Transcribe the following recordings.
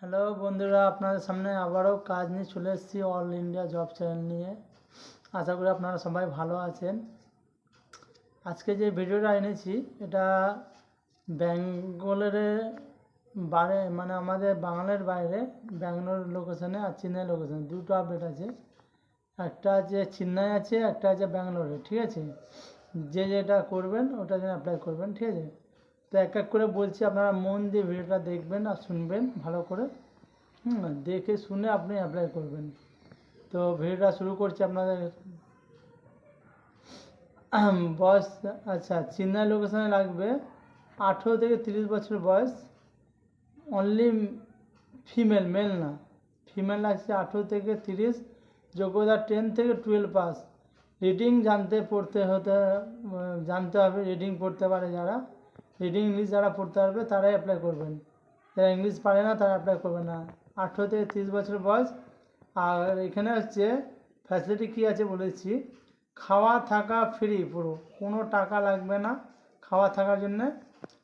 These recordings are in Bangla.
হ্যালো বন্ধুরা, আপনাদের সামনে আবারও কাজ নিয়ে চলে এসেছি অল ইন্ডিয়া জব চ্যানেল নিয়ে। আশা করি আপনারা সবাই ভালো আছেন। আজকে যে ভিডিওটা এনেছি এটা বেঙ্গলের বাইরে, মানে আমাদের বাংলার বাইরে ব্যাঙ্গালোর লোকেশনে আর চেন্নাই লোকেশনে দুটো আপডেট আছে। একটা আছে চেন্নাই আছে, একটা আছে ব্যাঙ্গালোরে। ঠিক আছে, যে যেটা করবেন ওটা যেন অ্যাপ্লাই করবেন। ঠিক আছে, তো এক এক করে বলছি, আপনারা মন দিয়ে ভিডিওটা দেখবেন আর শুনবেন ভালো করে। দেখে শুনে আপনি অ্যাপ্লাই করবেন। তো ভিডিওটা শুরু করছি আপনাদের। বয়স, আচ্ছা, চেন্নাই লোকেশনে লাগবে 18 থেকে 30 বছর বয়স, অনলি ফিমেল, মেল না। ফিমেল লাগছে 18 থেকে 30, যোগ্যতা 10 থেকে 12 পাস। রিডিং জানতে হবে, রিডিং পড়তে পারে যারা, রিডিং ইংলিশ যারা পড়তে পারবে তারাই অ্যাপ্লাই করবেন। যারা ইংলিশ পারে না তারা অ্যাপ্লাই করবে না। 18 থেকে 30 বছর বয়স। আর এখানে হচ্ছে ফ্যাসিলিটি কী আছে বলেছি, খাওয়া থাকা ফ্রি, পুরো কোনো টাকা লাগবে না খাওয়া থাকার জন্যে।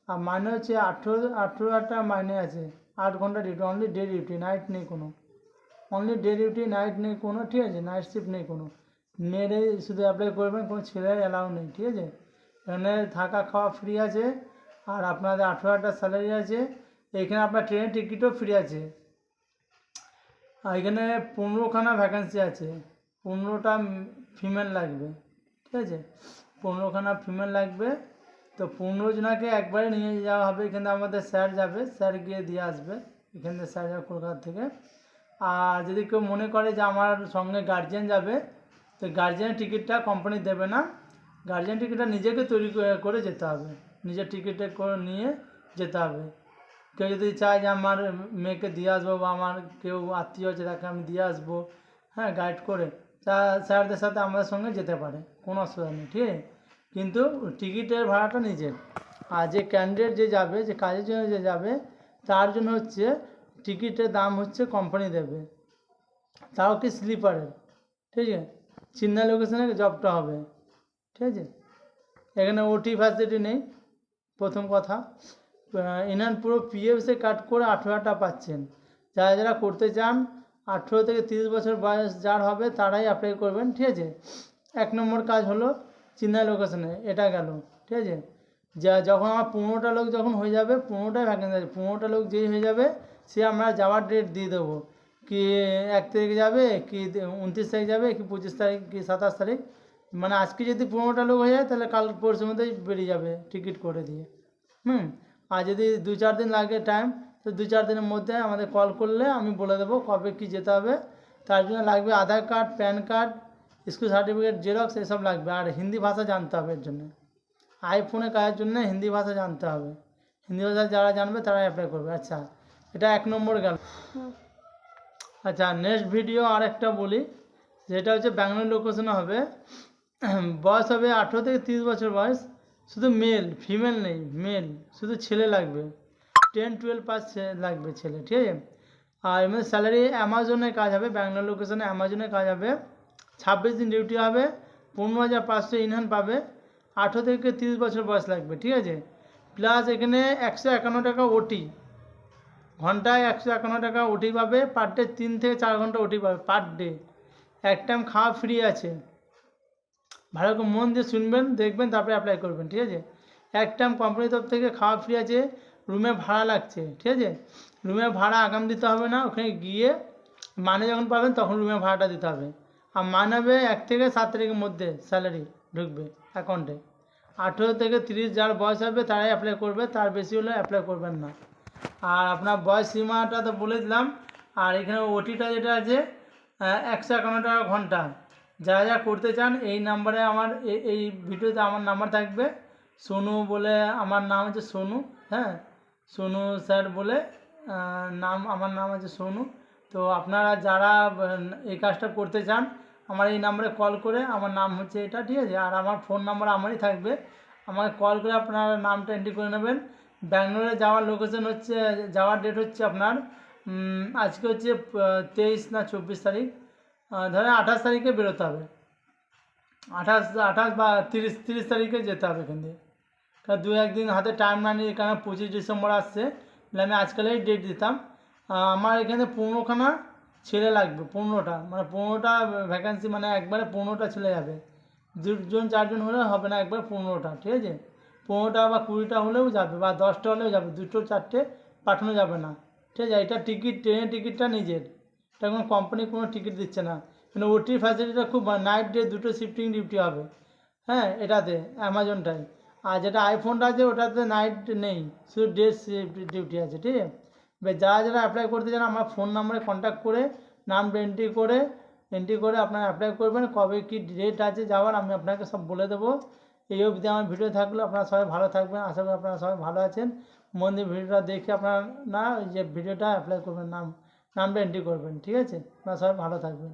আর মাইনে হচ্ছে 18 মাইনে আছে, 8 ঘন্টা duty, only day duty, night নেই কোনো, অনলি ডে ডিউটি, নাইট নেই কোনো। ঠিক আছে, নাইট শিফট নেই কোনো। মেয়েরাই শুধু অ্যাপ্লাই করবেন, কোনো ছেলের অ্যালাউ নেই। ঠিক আছে, এখানে থাকা খাওয়া ফ্রি আছে, আর আপনাদের 18,000 স্যালারি আছে। এখানে আপনার ট্রেনের টিকিটও ফ্রি আছে। আর এখানে 15খানা ভ্যাকেন্সি আছে, 15টা ফিমেল লাগবে। ঠিক আছে, 15খানা ফিমেল লাগবে। তো 15 জনাকে একবারে নিয়ে যাওয়া হবে। এখানে আমাদের স্যার যাবে, স্যার গিয়ে দিয়ে আসবে। এখান থেকে স্যার যাবে কলকাতা থেকে। আর যদি কেউ মনে করে যে আমার সঙ্গে গার্জিয়ান যাবে, তো গার্জিয়ানের টিকিটটা কোম্পানি দেবে না, গার্জিয়ান টিকিটটা নিজেকে তৈরি করে যেতে হবে, নিজের টিকিটে করে নিয়ে যেতে হবে। কেউ যদি চায় যে আমার মেয়েকে দিয়ে আসবো, বা আমার কেউ আত্মীয় আছে তাকে আমি দিয়ে আসবো, হ্যাঁ, গাইড করে, তা স্যারদের সাথে আমাদের সঙ্গে যেতে পারে, কোনো অসুবিধা নেই। ঠিক আছে, কিন্তু টিকিটের ভাড়াটা নিজের। আর যে ক্যান্ডিডেট যে যাবে, যে কাজের জন্য যে যাবে, তার জন্য হচ্ছে টিকিটের দাম হচ্ছে কোম্পানি দেবে, তাও কি স্লিপারের। ঠিক আছে, চেন্নাই লোকেশনে জবটা হবে। ঠিক আছে, এখানে ওটি ফ্যাসিলিটি নেই, প্রথম কথা। এনার পুরো পিএফসে কাট করে 18,000 পাচ্ছেন। যারা যারা করতে চান, 18 থেকে 30 বছর বয়স যার হবে তারাই অ্যাপ্লাই করবেন। ঠিক আছে, 1 নম্বর কাজ হলো চেন্নাই লোকেশনে, এটা গেল। ঠিক আছে, যখন আমার 15টা লোক যখন হয়ে যাবে, 15টাই ভ্যাকেন্সি আছে, 15টা লোক যেই হয়ে যাবে, সে আমরা যাওয়ার ডেট দিয়ে দেবো। কি 1 তারিখে যাবে, কি 29 তারিখ যাবে, কি 25 তারিখ, কি 27 তারিখ। মানে আজকে যদি 15টা লোক হয়ে যায়, তাহলে কাল পরশুর মধ্যেই বেরিয়ে যাবে টিকিট করে দিয়ে। আর যদি 2-4 দিন লাগে টাইম, তো 2-4 দিনের মধ্যে আমাদের কল করলে আমি বলে দেবো কবে কী যেতে হবে। তার জন্য লাগবে Aadhaar card, PAN card, school certificate, xerox, এসব লাগবে। আর হিন্দি ভাষা জানতে হবে এর জন্য, আইফোনে কাজের জন্য হিন্দি ভাষা জানতে হবে। হিন্দি ভাষা যারা জানবে তারা অ্যাপ্লাই করবে। আচ্ছা, এটা 1 নম্বর গেল। আচ্ছা, নেক্সট ভিডিও আরেকটা বলি, যেটা হচ্ছে ব্যাঙ্গালোর লোকেশনে হবে। বয়স হবে 18 থেকে 30 বছর বয়স, শুধু মেল, ফিমেল নেই, মেল, শুধু ছেলে লাগবে, 10-12 পাস লাগবে ছেলে। ঠিক আছে, আর এমনি স্যালারি অ্যামাজনে কাজ হবে, ব্যাঙ্গালোর লোকেশনে অ্যামাজনে কাজ হবে। 26 দিন ডিউটি হবে, 15,500 ইনহ্যান্ড পাবে। 18 থেকে 30 বছর বয়স লাগবে। ঠিক আছে, প্লাস এখানে 151 টাকা ওটি, ঘন্টায় 151 টাকা ওটি পাবে। পার ডে 3 থেকে 4 ঘন্টা ওটি পাবে পার ডে। এক টাইম খাওয়া ফ্রি আছে। ভালো করে মন দিয়ে শুনবেন, দেখবেন, তারপরে অ্যাপ্লাই করবেন। ঠিক আছে, এক টাইম কোম্পানির তরফ থেকে খাওয়া ফ্রি আছে। রুমে ভাড়া লাগছে। ঠিক আছে, রুমে ভাড়া আগাম দিতে হবে না, ওখানে গিয়ে মানে যখন পাবেন তখন রুমে ভাড়াটা দিতে হবে। আর মানাবে 1 থেকে 7 তারিখের মধ্যে স্যালারি ঢুকবে অ্যাকাউন্টে। 18 থেকে 30 যার বয়স হবে তারাই অ্যাপ্লাই করবে, তার বেশি হলে অ্যাপ্লাই করবেন না। আর আপনার বয়স সীমাটা তো বলে দিলাম। আর এখানে ওটিটা যেটা আছে 151 টাকা ঘন্টা। যারা যারা করতে চান, এই নাম্বারে আমার এই ভিডিওতে আমার নাম্বার থাকবে, সোনু বলে, আমার নাম হচ্ছে সোনু, হ্যাঁ, সোনু স্যার বলে আমার নাম আছে সোনু। তো আপনারা যারা এই কাজটা করতে চান, আমার এই নাম্বারে কল করে, আমার নাম হচ্ছে এটা, ঠিক আছে, আর আমার ফোন নাম্বার আমারই থাকবে, আমাকে কল করে আপনার নামটা এন্ট্রি করে নেবেন। ব্যাঙ্গালোরে যাওয়ার লোকেশন হচ্ছে, যাওয়ার ডেট হচ্ছে আপনার আজকে হচ্ছে 23 না 24 তারিখ, ধরেন 28 তারিখে বেরোতে হবে। 28 বা 30 তারিখে যেতে হবে এখান দিয়ে। কারণ 2-1 দিন হাতে টাইম না নিয়ে, কারণ 25 ডিসেম্বর আসছে, তাহলে আমি আজকালেই ডেট দিতাম। আমার এখানে 15খানা ছেলে লাগবে, 15টা, মানে 15টা ভ্যাকান্সি, মানে একবারে 15টা ছেলে যাবে। 2জন 4জন হলে হবে না, একবার 15টা, ঠিক আছে? 15টা বা 20টা হলেও যাবে, বা 10টা হলেও যাবে, 2টো 4টে পাঠানো যাবে না, ঠিক আছে? এটা টিকিট, ট্রেনের টিকিটটা নিজের, এটা কোনো কোম্পানি কোনো টিকিট দিচ্ছে না। কিন্তু ওটির ফ্যাসিলিটিটা খুব, নাইট ডে দুটো শিফটিং ডিউটি হবে, হ্যাঁ, এটাতে অ্যামাজনটাই। আর যেটা আইফোনটা আছে ওটাতে নাইট নেই, শুধু ডে ডিউটি আছে, ঠিক আছে? এবার যারা যারা অ্যাপ্লাই করতে চান আমার ফোন নাম্বারে কন্ট্যাক্ট করে নামটা এন্ট্রি করে আপনারা অ্যাপ্লাই করবেন। কবে কী ডেট আছে যাওয়ার আমি আপনাকে সব বলে দেবো। এই অবধি আমার ভিডিও থাকলো, আপনারা সবাই ভালো থাকবেন, আশা করি আপনারা সবাই ভালো আছেন। মন দিয়ে ভিডিওটা দেখে আপনারা না ওই যে ভিডিওটা অ্যাপ্লাই করবেন, নামটা এন্ট্রি করবেন, ঠিক আছে? আপনারা সবাই ভালো থাকবেন।